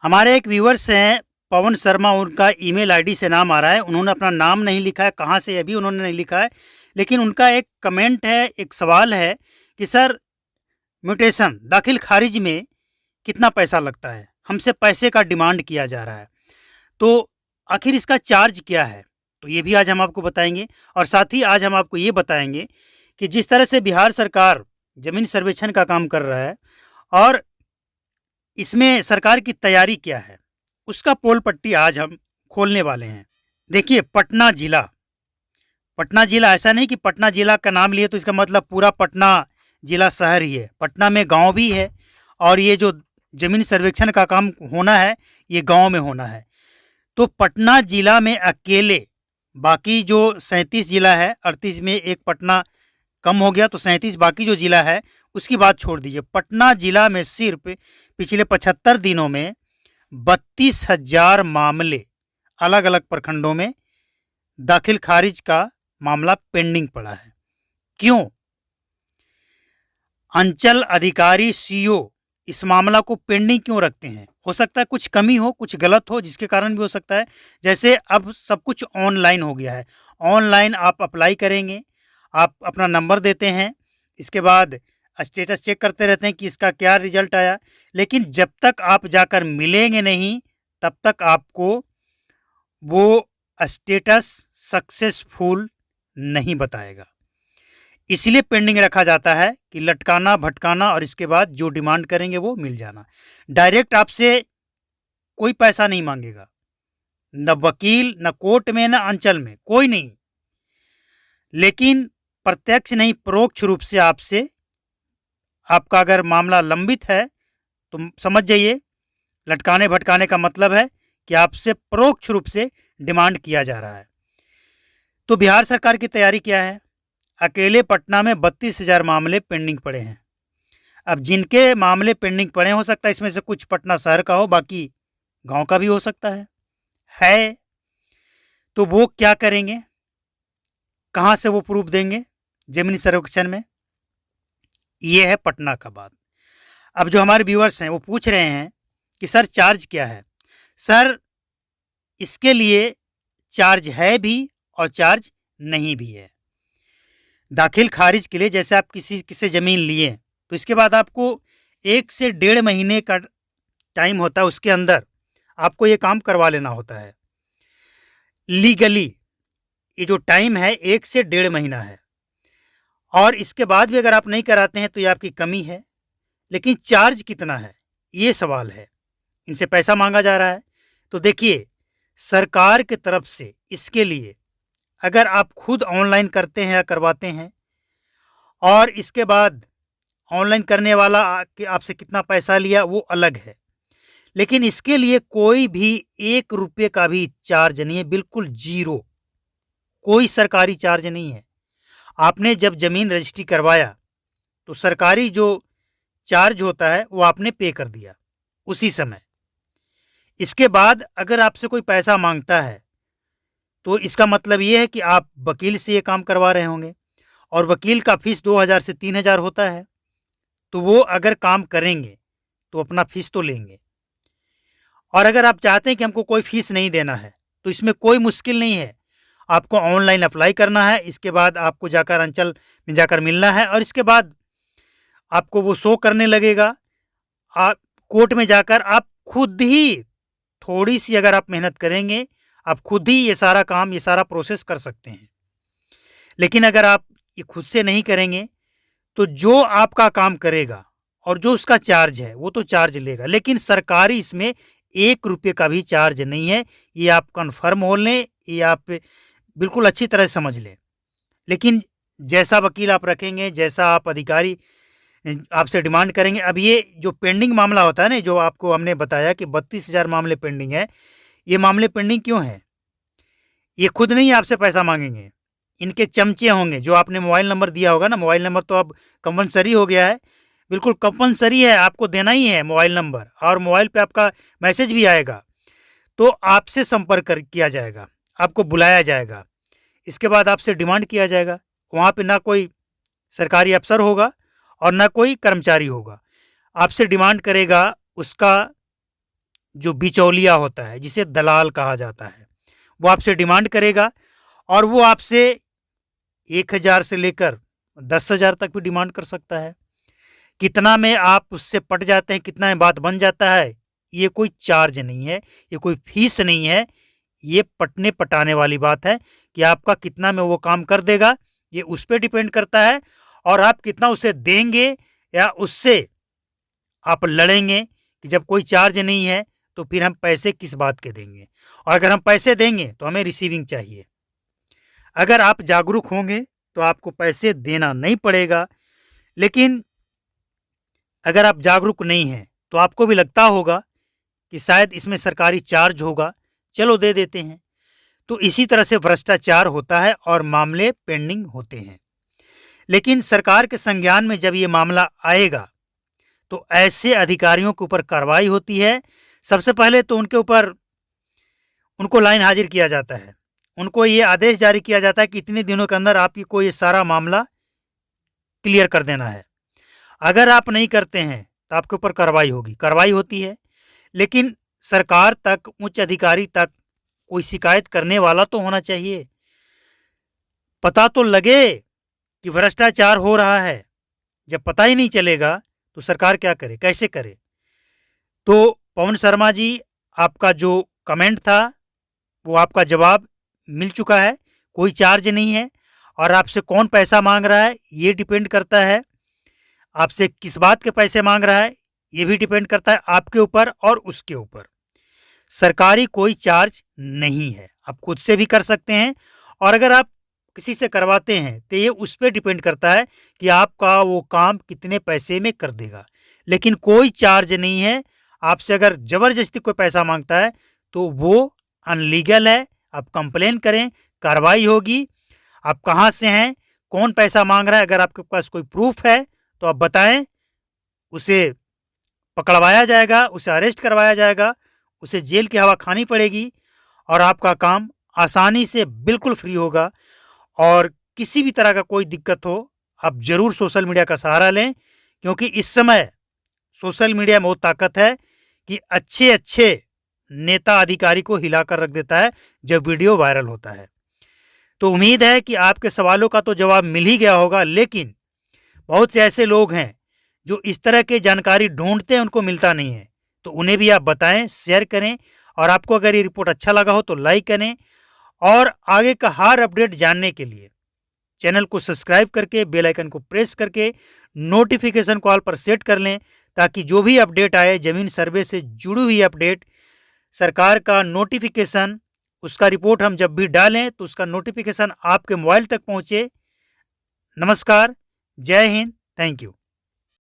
हमारे एक व्यूअर्स हैं पवन शर्मा, उनका ईमेल आईडी से नाम आ रहा है। उन्होंने अपना नाम नहीं लिखा है, कहाँ से अभी उन्होंने नहीं लिखा है, लेकिन उनका एक कमेंट है, एक सवाल है कि सर, म्यूटेशन दाखिल खारिज में कितना पैसा लगता है? हमसे पैसे का डिमांड किया जा रहा है, तो आखिर इसका चार्ज क्या है? तो ये भी आज हम आपको बताएंगे। और साथ ही आज हम आपको ये बताएंगे कि जिस तरह से बिहार सरकार जमीन सर्वेक्षण का काम कर रहा है और इसमें सरकार की तैयारी क्या है, उसका पोल पट्टी आज हम खोलने वाले हैं। देखिए, पटना जिला ऐसा नहीं कि पटना जिला का नाम लिए तो इसका मतलब पूरा पटना जिला शहर ही है। पटना में गांव भी है और ये जो जमीन सर्वेक्षण का काम होना है ये गांव में होना है। तो पटना जिला में अकेले, बाकी जो 37 जिला है, 38 में एक पटना कम हो गया तो 37, बाकी जो जिला है उसकी बात छोड़ दीजिए। पटना जिला में सिर्फ पिछले 75 दिनों में 32,000 मामले अलग अलग प्रखंडों में दाखिल खारिज का मामला पेंडिंग पड़ा है। क्यों? अंचल अधिकारी सीओ इस मामला को पेंडिंग क्यों रखते हैं? हो सकता है कुछ कमी हो, कुछ गलत हो, जिसके कारण भी हो सकता है। जैसे अब सब कुछ ऑनलाइन हो गया है, ऑनलाइन आप अप्लाई करेंगे, आप अपना नंबर देते हैं, इसके बाद स्टेटस चेक करते रहते हैं कि इसका क्या रिजल्ट आया, लेकिन जब तक आप जाकर मिलेंगे नहीं तब तक आपको वो स्टेटस सक्सेसफुल नहीं बताएगा। इसलिए पेंडिंग रखा जाता है कि लटकाना भटकाना और इसके बाद जो डिमांड करेंगे वो मिल जाना। डायरेक्ट आपसे कोई पैसा नहीं मांगेगा, न वकील, न कोर्ट में, न अंचल में, कोई नहीं। लेकिन प्रत्यक्ष नहीं, परोक्ष रूप से आपसे, आपका अगर मामला लंबित है तो समझ जाइए, लटकाने भटकाने का मतलब है कि आपसे परोक्ष रूप से डिमांड किया जा रहा है। तो बिहार सरकार की तैयारी क्या है? अकेले पटना में 32,000 मामले पेंडिंग पड़े हैं। अब जिनके मामले पेंडिंग पड़े, हो सकता है इसमें से कुछ पटना शहर का हो, बाकी गांव का भी हो सकता है। तो वो क्या करेंगे? कहां से वो प्रूफ देंगे जमीनी सर्वेक्षण में? ये है पटना का बात। अब जो हमारे व्यूअर्स हैं वो पूछ रहे हैं कि सर चार्ज क्या है? सर, इसके लिए चार्ज है भी और चार्ज नहीं भी है। दाखिल खारिज के लिए जैसे आप किसी से ज़मीन लिए तो इसके बाद आपको 1 से 1.5 महीने का टाइम होता है, उसके अंदर आपको ये काम करवा लेना होता है। लीगली ये जो टाइम है 1 से 1.5 महीना है, और इसके बाद भी अगर आप नहीं कराते हैं तो ये आपकी कमी है। लेकिन चार्ज कितना है ये सवाल है। इनसे पैसा मांगा जा रहा है। तो देखिए, सरकार की तरफ से इसके लिए अगर आप खुद ऑनलाइन करते हैं या करवाते हैं, और इसके बाद ऑनलाइन करने वाला आपसे कितना पैसा लिया वो अलग है, लेकिन इसके लिए कोई भी 1 रुपये का भी चार्ज नहीं है, बिल्कुल जीरो। कोई सरकारी चार्ज नहीं है। आपने जब जमीन रजिस्ट्री करवाया तो सरकारी जो चार्ज होता है वो आपने पे कर दिया उसी समय। इसके बाद अगर आपसे कोई पैसा मांगता है तो इसका मतलब ये है कि आप वकील से ये काम करवा रहे होंगे, और वकील का फीस 2,000 से 3,000 होता है। तो वो अगर काम करेंगे तो अपना फीस तो लेंगे। और अगर आप चाहते हैं कि हमको कोई फीस नहीं देना है तो इसमें कोई मुश्किल नहीं है। आपको ऑनलाइन अप्लाई करना है, इसके बाद आपको जाकर अंचल में जाकर मिलना है, और इसके बाद आपको वो शो करने लगेगा। आप कोर्ट में जाकर आप खुद ही, थोड़ी सी अगर आप मेहनत करेंगे, आप खुद ही ये सारा काम, ये सारा प्रोसेस कर सकते हैं। लेकिन अगर आप ये खुद से नहीं करेंगे तो जो आपका काम करेगा और जो उसका चार्ज है वो तो चार्ज लेगा, लेकिन सरकारी इसमें 1 रुपये का भी चार्ज नहीं है। ये आप कन्फर्म हो लें, ये आप बिल्कुल अच्छी तरह से समझ लें। लेकिन जैसा वकील आप रखेंगे, जैसा आप अधिकारी आपसे डिमांड करेंगे। अब ये जो पेंडिंग मामला होता है ना, जो आपको हमने बताया कि 32,000 मामले पेंडिंग है, ये मामले पेंडिंग क्यों है? ये खुद नहीं आपसे पैसा मांगेंगे, इनके चमचे होंगे। जो आपने मोबाइल नंबर दिया होगा ना, मोबाइल नंबर तो अब कंपलसरी हो गया है, बिल्कुल कंपलसरी है, आपको देना ही है मोबाइल नंबर, और मोबाइल पे आपका मैसेज भी आएगा। तो आपसे संपर्क किया जाएगा, आपको बुलाया जाएगा, इसके बाद आपसे डिमांड किया जाएगा। वहाँ पे ना कोई सरकारी अफसर होगा और ना कोई कर्मचारी होगा। आपसे डिमांड करेगा, उसका जो बिचौलिया होता है, जिसे दलाल कहा जाता है, वो आपसे डिमांड करेगा और वो आपसे 1,000 से लेकर 10,000 तक भी डिमांड कर सकता है। कितना में आप उससे पट जाते हैं, कितना में बात बन जाता है, ये कोई चार्ज नहीं है, ये कोई फीस नहीं है, ये पटने पटाने वाली बात है कि आपका कितना में वो काम कर देगा, ये उस पर डिपेंड करता है और आप कितना उसे देंगे या उससे आप लड़ेंगे कि जब कोई चार्ज नहीं है तो फिर हम पैसे किस बात के देंगे, और अगर हम पैसे देंगे तो हमें रिसीविंग चाहिए। अगर आप जागरूक होंगे तो आपको पैसे देना नहीं पड़ेगा, लेकिन अगर आप जागरूक नहीं हैं तो आपको भी लगता होगा कि शायद इसमें सरकारी चार्ज होगा, चलो दे देते हैं। तो इसी तरह से भ्रष्टाचार होता है और मामले पेंडिंग होते हैं। लेकिन सरकार के संज्ञान में जब ये मामला आएगा तो ऐसे अधिकारियों के ऊपर कार्रवाई होती है। सबसे पहले तो उनके ऊपर उनको लाइन हाजिर किया जाता है, उनको ये आदेश जारी किया जाता है कि इतने दिनों के अंदर आपको ये सारा मामला क्लियर कर देना है। अगर आप नहीं करते हैं तो आपके ऊपर कार्रवाई होगी, कार्रवाई होती है। लेकिन सरकार तक, उच्च अधिकारी तक कोई शिकायत करने वाला तो होना चाहिए, पता तो लगे कि भ्रष्टाचार हो रहा है। जब पता ही नहीं चलेगा तो सरकार क्या करे, कैसे करे? तो पवन शर्मा जी, आपका जो कमेंट था वो आपका जवाब मिल चुका है। कोई चार्ज नहीं है और आपसे कौन पैसा मांग रहा है ये डिपेंड करता है, आपसे किस बात के पैसे मांग रहा है ये भी डिपेंड करता है आपके ऊपर और उसके ऊपर। सरकारी कोई चार्ज नहीं है, आप खुद से भी कर सकते हैं और अगर आप किसी से करवाते हैं तो ये उस पर डिपेंड करता है कि आपका वो काम कितने पैसे में कर देगा। लेकिन कोई चार्ज नहीं है। आपसे अगर ज़बरदस्ती कोई पैसा मांगता है तो वो अनलीगल है। आप कंप्लेन करें, कार्रवाई होगी। आप कहाँ से हैं, कौन पैसा मांग रहा है, अगर आपके पास कोई प्रूफ है तो आप बताएं, उसे पकड़वाया जाएगा, उसे अरेस्ट करवाया जाएगा, उसे जेल की हवा खानी पड़ेगी और आपका काम आसानी से बिल्कुल फ्री होगा। और किसी भी तरह का कोई दिक्कत हो आप ज़रूर सोशल मीडिया का सहारा लें, क्योंकि इस समय सोशल मीडिया में वो ताकत है कि अच्छे अच्छे नेता अधिकारी को हिलाकर रख देता है जब वीडियो वायरल होता है। तो उम्मीद है कि आपके सवालों का तो जवाब मिल ही गया होगा, लेकिन बहुत से ऐसे लोग हैं जो इस तरह की जानकारी ढूंढते हैं, उनको मिलता नहीं है। तो उन्हें भी आप बताएं, शेयर करें और आपको अगर ये रिपोर्ट अच्छा लगा हो तो लाइक करें और आगे का हर अपडेट जानने के लिए चैनल को सब्सक्राइब करके बेल आइकन को प्रेस करके नोटिफिकेशन कॉल पर सेट कर लें, ताकि जो भी अपडेट आए, जमीन सर्वे से जुड़ी हुई अपडेट, सरकार का नोटिफिकेशन, उसका रिपोर्ट हम जब भी डालें तो उसका नोटिफिकेशन आपके मोबाइल तक पहुंचे। नमस्कार, जय हिंद, थैंक यू।